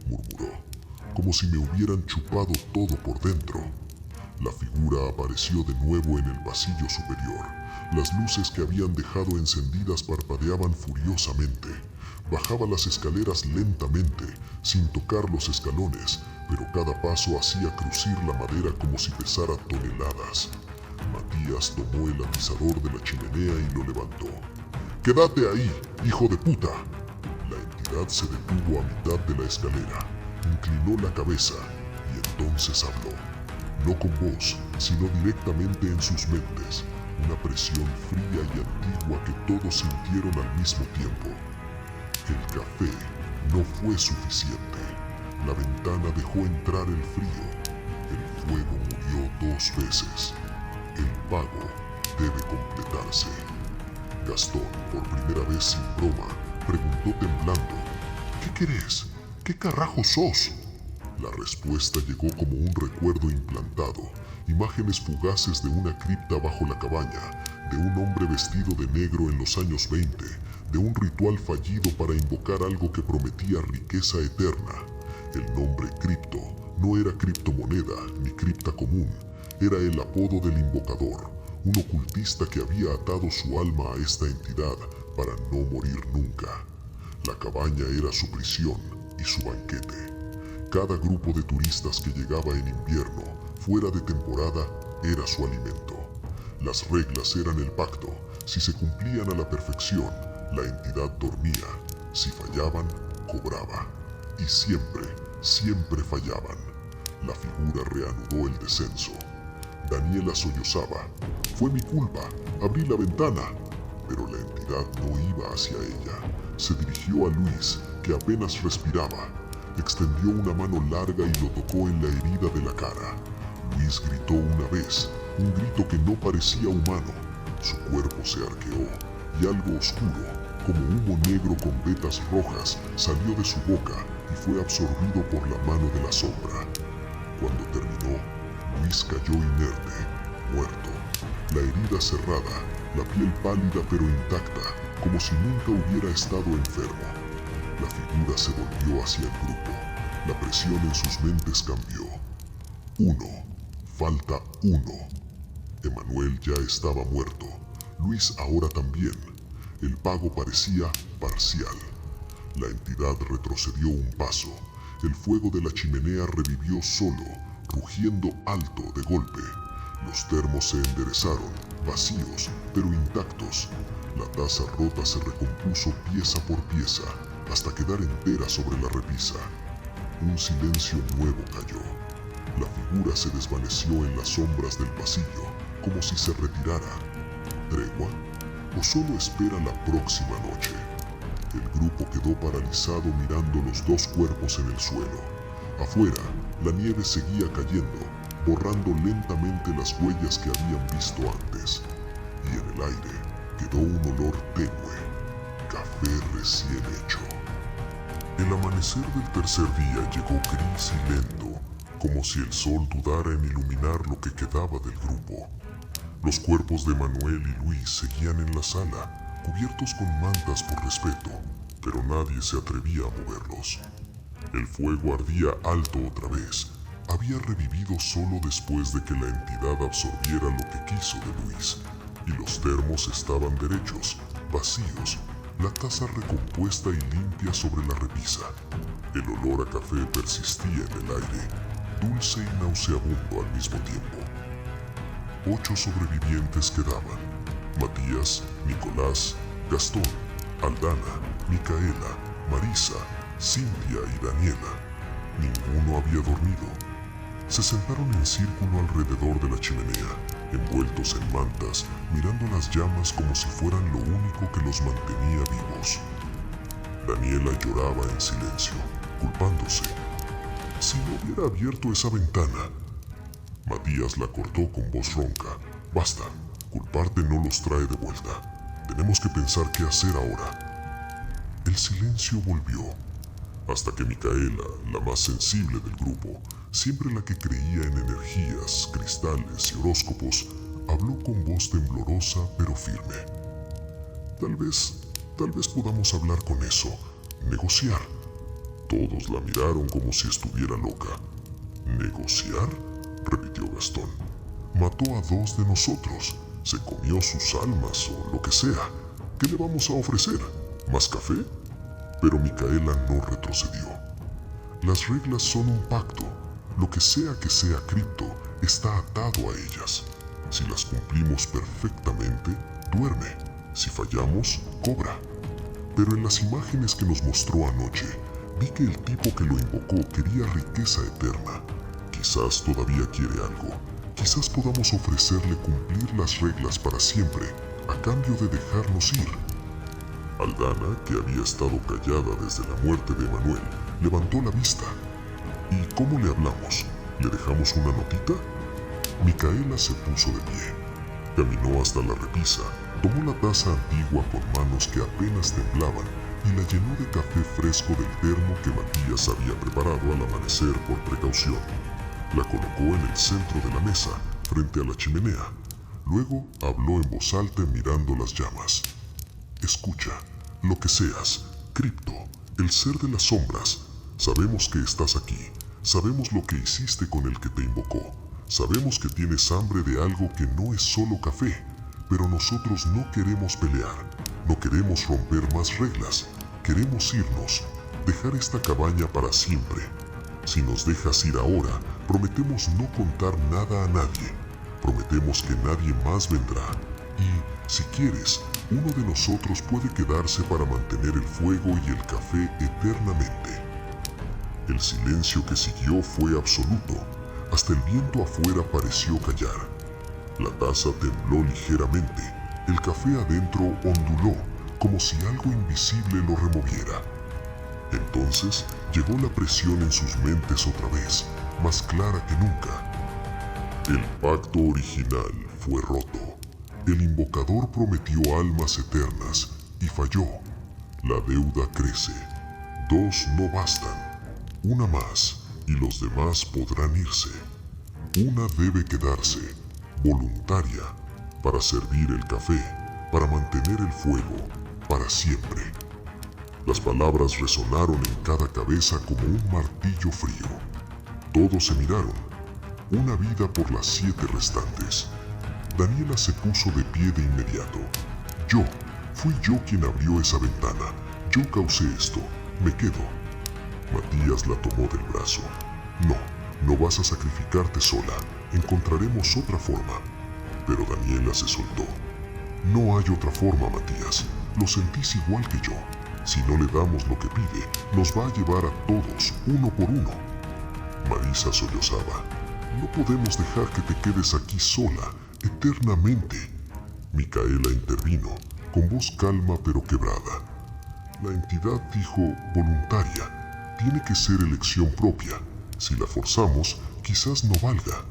murmuró, «como si me hubieran chupado todo por dentro». La figura apareció de nuevo en el pasillo superior. Las luces que habían dejado encendidas parpadeaban furiosamente. Bajaba las escaleras lentamente, sin tocar los escalones, pero cada paso hacía crujir la madera como si pesara toneladas. Matías tomó el atizador de la chimenea y lo levantó. «¡Quédate ahí, hijo de puta!». La entidad se detuvo a mitad de la escalera, inclinó la cabeza y entonces habló. No con voz, sino directamente en sus mentes, una presión fría y antigua que todos sintieron al mismo tiempo. El café no fue suficiente. La ventana dejó entrar el frío. El fuego murió 2 veces. El pago debe completarse. Gastón, por primera vez sin broma, preguntó temblando: «¿Qué querés? ¿Qué carajo sos?». La respuesta llegó como un recuerdo implantado, imágenes fugaces de una cripta bajo la cabaña, de un hombre vestido de negro en los años 20, de un ritual fallido para invocar algo que prometía riqueza eterna. El nombre cripto no era criptomoneda ni cripta común, era el apodo del invocador, un ocultista que había atado su alma a esta entidad para no morir nunca. La cabaña era su prisión y su banquete. Cada grupo de turistas que llegaba en invierno, fuera de temporada, era su alimento. Las reglas eran el pacto. Si se cumplían a la perfección, la entidad dormía. Si fallaban, cobraba. Y siempre, siempre fallaban. La figura reanudó el descenso. Daniela sollozaba. Fue mi culpa, abrí la ventana. Pero la entidad no iba hacia ella. Se dirigió a Luis, que apenas respiraba. Extendió una mano larga y lo tocó en la herida de la cara. Luis gritó una vez, un grito que no parecía humano. Su cuerpo se arqueó y algo oscuro, como humo negro con vetas rojas, salió de su boca y fue absorbido por la mano de la sombra. Cuando terminó, Luis cayó inerte, muerto. La herida cerrada, la piel pálida pero intacta, como si nunca hubiera estado enfermo. La figura se volvió hacia el grupo. La presión en sus mentes cambió. 1. Falta 1. Emanuel ya estaba muerto. Luis ahora también. El pago parecía parcial. La entidad retrocedió un paso. El fuego de la chimenea revivió solo, rugiendo alto de golpe. Los termos se enderezaron, vacíos, pero intactos. La taza rota se recompuso pieza por pieza, hasta quedar entera sobre la repisa. Un silencio nuevo cayó. La figura se desvaneció en las sombras del pasillo, como si se retirara. ¿Tregua? ¿O solo espera la próxima noche? El grupo quedó paralizado mirando los dos cuerpos en el suelo. Afuera, la nieve seguía cayendo, borrando lentamente las huellas que habían visto antes. Y en el aire quedó un olor tenue, café recién hecho. El amanecer del tercer día llegó gris y lento, como si el sol dudara en iluminar lo que quedaba del grupo. Los cuerpos de Manuel y Luis seguían en la sala, cubiertos con mantas por respeto, pero nadie se atrevía a moverlos. El fuego ardía alto otra vez. Había revivido solo después de que la entidad absorbiera lo que quiso de Luis, y los termos estaban derechos, vacíos, la taza recompuesta y limpia sobre la repisa. El olor a café persistía en el aire, dulce y nauseabundo al mismo tiempo. 8 sobrevivientes quedaban: Matías, Nicolás, Gastón, Aldana, Micaela, Marisa, Cintia y Daniela. Ninguno había dormido. Se sentaron en círculo alrededor de la chimenea, envueltos en mantas, mirando las llamas como si fueran lo único que los mantenía vivos. Daniela lloraba en silencio, culpándose. Si no hubiera abierto esa ventana. Matías la cortó con voz ronca. Basta, culparte no los trae de vuelta. Tenemos que pensar qué hacer ahora. El silencio volvió, hasta que Micaela, la más sensible del grupo, siempre la que creía en energías, cristales y horóscopos, habló con voz temblorosa pero firme. Tal vez podamos hablar con eso, negociar. Todos la miraron como si estuviera loca. ¿Negociar?, repitió Gastón. Mató a 2 de nosotros, se comió sus almas o lo que sea. ¿Qué le vamos a ofrecer? ¿Más café? Pero Micaela no retrocedió. Las reglas son un pacto. Lo que sea cripto está atado a ellas. Si las cumplimos perfectamente, duerme. Si fallamos, cobra. Pero en las imágenes que nos mostró anoche, vi que el tipo que lo invocó quería riqueza eterna. Quizás todavía quiere algo. Quizás podamos ofrecerle cumplir las reglas para siempre, a cambio de dejarnos ir. Aldana, que había estado callada desde la muerte de Emanuel, levantó la vista. ¿Y cómo le hablamos? ¿Le dejamos una notita? Micaela se puso de pie. Caminó hasta la repisa, tomó la taza antigua con manos que apenas temblaban y la llenó de café fresco del termo que Matías había preparado al amanecer por precaución. La colocó en el centro de la mesa, frente a la chimenea. Luego habló en voz alta mirando las llamas. Escucha, lo que seas, Cripto, el ser de las sombras, sabemos que estás aquí, sabemos lo que hiciste con el que te invocó, sabemos que tienes hambre de algo que no es solo café, pero nosotros no queremos pelear, no queremos romper más reglas, queremos irnos, dejar esta cabaña para siempre. Si nos dejas ir ahora, prometemos no contar nada a nadie, prometemos que nadie más vendrá, y, si quieres, uno de nosotros puede quedarse para mantener el fuego y el café eternamente. El silencio que siguió fue absoluto, hasta el viento afuera pareció callar. La taza tembló ligeramente, el café adentro onduló, como si algo invisible lo removiera. Entonces llegó la presión en sus mentes otra vez, más clara que nunca. El pacto original fue roto. El invocador prometió almas eternas y falló. La deuda crece. 2 no bastan. Una más y los demás podrán irse. Una debe quedarse, voluntaria, para servir el café, para mantener el fuego, para siempre. Las palabras resonaron en cada cabeza como un martillo frío. Todos se miraron. Una vida por las 7 restantes. Daniela se puso de pie de inmediato. Fui yo quien abrió esa ventana. Yo causé esto. Me quedo. Matías la tomó del brazo. No vas a sacrificarte sola. Encontraremos otra forma. Pero Daniela se soltó. No hay otra forma, Matías. Lo sentís igual que yo. Si no le damos lo que pide, nos va a llevar a todos, uno por uno. Marisa sollozaba. No podemos dejar que te quedes aquí sola, eternamente. Micaela intervino, con voz calma pero quebrada. La entidad dijo voluntaria. Tiene que ser elección propia. Si la forzamos, quizás no valga.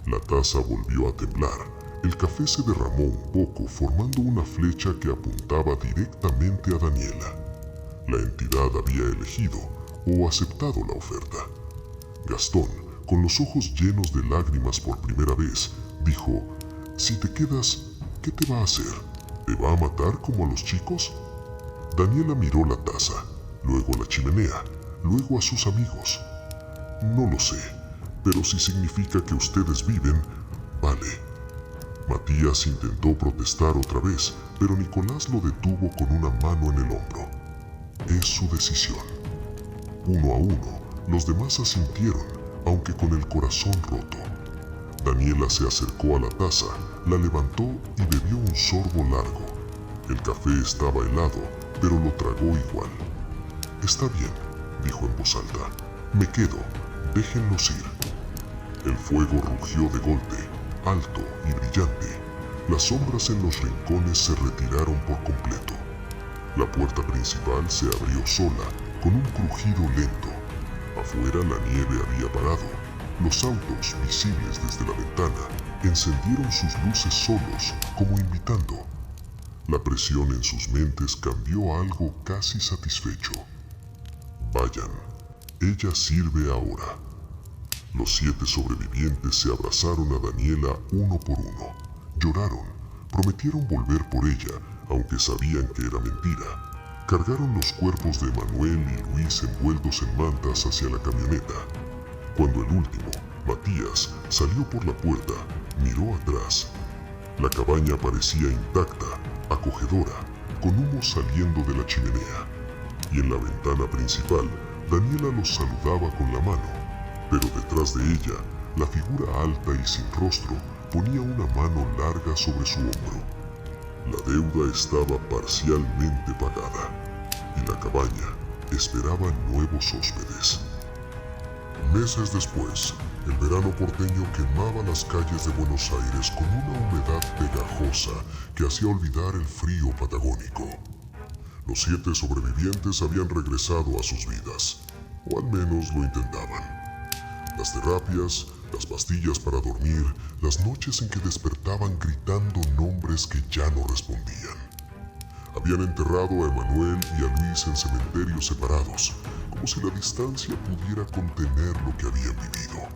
La taza volvió a temblar. El café se derramó un poco, formando una flecha que apuntaba directamente a Daniela. La entidad había elegido o aceptado la oferta. Gastón, con los ojos llenos de lágrimas por primera vez, dijo: si te quedas, ¿qué te va a hacer? ¿Te va a matar como a los chicos? Daniela miró la taza, luego a la chimenea, luego a sus amigos. No lo sé, pero si significa que ustedes viven, vale. Matías intentó protestar otra vez, pero Nicolás lo detuvo con una mano en el hombro. Es su decisión. Uno a uno, los demás asintieron, aunque con el corazón roto. Daniela se acercó a la taza, la levantó y bebió un sorbo largo. El café estaba helado, pero lo tragó igual. Está bien, dijo en voz alta. Me quedo, déjenlos ir. El fuego rugió de golpe, alto y brillante. Las sombras en los rincones se retiraron por completo. La puerta principal se abrió sola, con un crujido lento. Afuera la nieve había parado. Los autos, visibles desde la ventana, encendieron sus luces solos, como invitando. La presión en sus mentes cambió a algo casi satisfecho. Vayan, ella sirve ahora. Los 7 sobrevivientes se abrazaron a Daniela uno por uno. Lloraron, prometieron volver por ella, aunque sabían que era mentira. Cargaron los cuerpos de Manuel y Luis envueltos en mantas hacia la camioneta. Cuando el último, Matías, salió por la puerta, miró atrás. La cabaña parecía intacta, acogedora, con humo saliendo de la chimenea. Y en la ventana principal, Daniela los saludaba con la mano. Pero detrás de ella, la figura alta y sin rostro ponía una mano larga sobre su hombro. La deuda estaba parcialmente pagada, y la cabaña esperaba nuevos hóspedes. Meses después, el verano porteño quemaba las calles de Buenos Aires con una humedad pegajosa que hacía olvidar el frío patagónico. Los 7 sobrevivientes habían regresado a sus vidas, o al menos lo intentaban. Las terapias, las pastillas para dormir, las noches en que despertaban gritando nombres que ya no respondían. Habían enterrado a Emanuel y a Luis en cementerios separados, como si la distancia pudiera contener lo que habían vivido.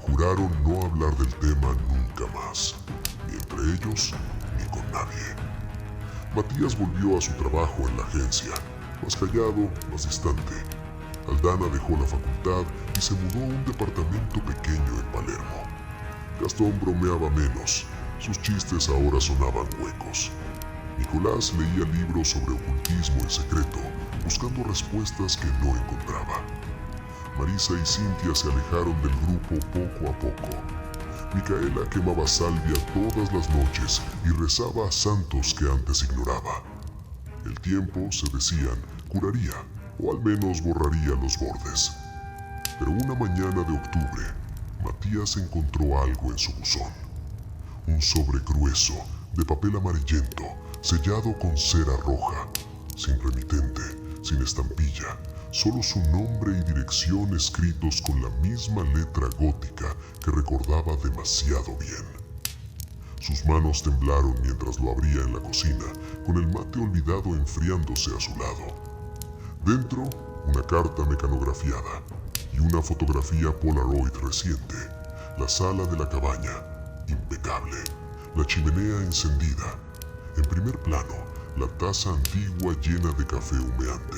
Juraron no hablar del tema nunca más, ni entre ellos ni con nadie. Matías volvió a su trabajo en la agencia, más callado, más distante. Aldana dejó la facultad y se mudó a un departamento pequeño en Palermo. Gastón bromeaba menos, sus chistes ahora sonaban huecos. Nicolás leía libros sobre ocultismo en secreto, buscando respuestas que no encontraba. Marisa y Cintia se alejaron del grupo poco a poco. Micaela quemaba salvia todas las noches y rezaba a santos que antes ignoraba. El tiempo, se decían, curaría, o al menos borraría los bordes. Pero una mañana de octubre, Matías encontró algo en su buzón. Un sobre grueso, de papel amarillento, sellado con cera roja, sin remitente, sin estampilla, solo su nombre y dirección escritos con la misma letra gótica que recordaba demasiado bien. Sus manos temblaron mientras lo abría en la cocina, con el mate olvidado enfriándose a su lado. Dentro, una carta mecanografiada y una fotografía Polaroid reciente. La sala de la cabaña, impecable. La chimenea encendida. En primer plano, la taza antigua llena de café humeante.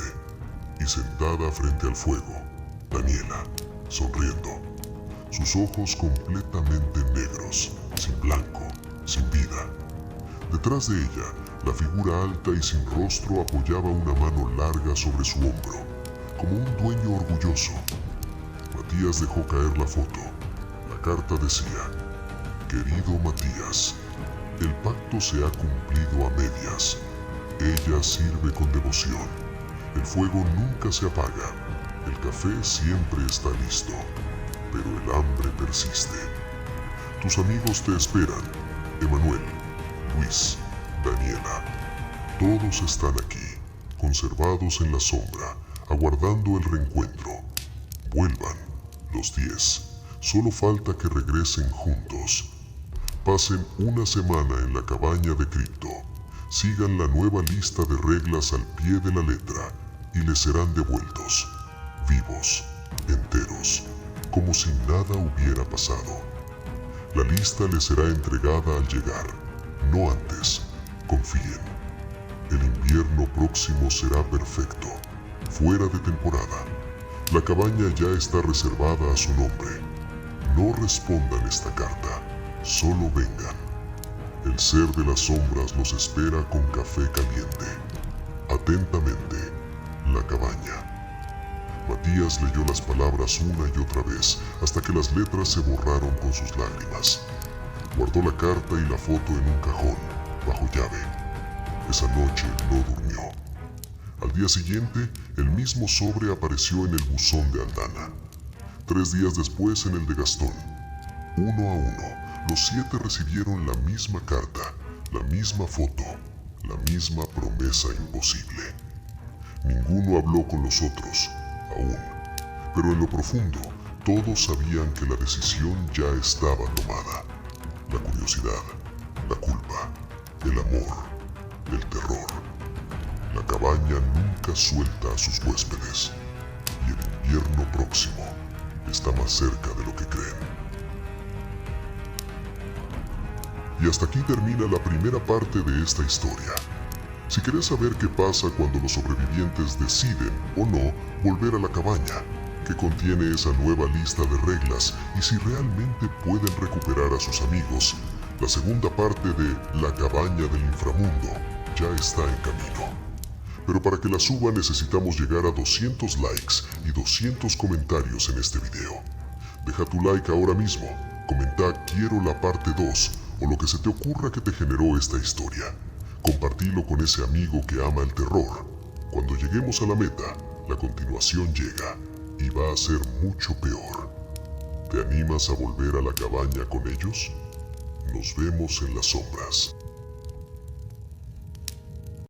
Y sentada frente al fuego, Daniela, sonriendo. Sus ojos completamente negros, sin blanco, sin vida. Detrás de ella, la figura alta y sin rostro apoyaba una mano larga sobre su hombro, como un dueño orgulloso. Matías dejó caer la foto. La carta decía: querido Matías, el pacto se ha cumplido a medias. Ella sirve con devoción. El fuego nunca se apaga. El café siempre está listo. Pero el hambre persiste. Tus amigos te esperan. Emanuel, Luis, Daniela. Todos están aquí, conservados en la sombra, aguardando el reencuentro. Vuelvan, los 10. Solo falta que regresen juntos. Pasen una semana en la cabaña de Cripto. Sigan la nueva lista de reglas al pie de la letra y les serán devueltos, vivos, enteros, como si nada hubiera pasado. La lista les será entregada al llegar, no antes. Confíen. El invierno próximo será perfecto, fuera de temporada. La cabaña ya está reservada a su nombre. No respondan esta carta, solo vengan. El ser de las sombras los espera con café caliente. Atentamente, la cabaña. Matías leyó las palabras una y otra vez hasta que las letras se borraron con sus lágrimas. Guardó la carta y la foto en un cajón, bajo llave. Esa noche no durmió. Al día siguiente, el mismo sobre apareció en el buzón de Aldana. 3 días después en el de Gastón. Uno a uno, los 7 recibieron la misma carta, la misma foto, la misma promesa imposible. Ninguno habló con los otros, aún. Pero en lo profundo, todos sabían que la decisión ya estaba tomada. La curiosidad, la culpa, el amor, el terror. La cabaña nunca suelta a sus huéspedes. Y el invierno próximo está más cerca de lo que creen. Y hasta aquí termina la primera parte de esta historia. Si querés saber qué pasa cuando los sobrevivientes deciden o no volver a la cabaña, que contiene esa nueva lista de reglas y si realmente pueden recuperar a sus amigos, la segunda parte de La cabaña del inframundo ya está en camino. Pero para que la suba necesitamos llegar a 200 likes y 200 comentarios en este video. Deja tu like ahora mismo, comenta quiero la parte 2 o lo que se te ocurra que te generó esta historia. Compartilo con ese amigo que ama el terror. Cuando lleguemos a la meta, la continuación llega y va a ser mucho peor. ¿Te animas a volver a la cabaña con ellos? Nos vemos en las sombras.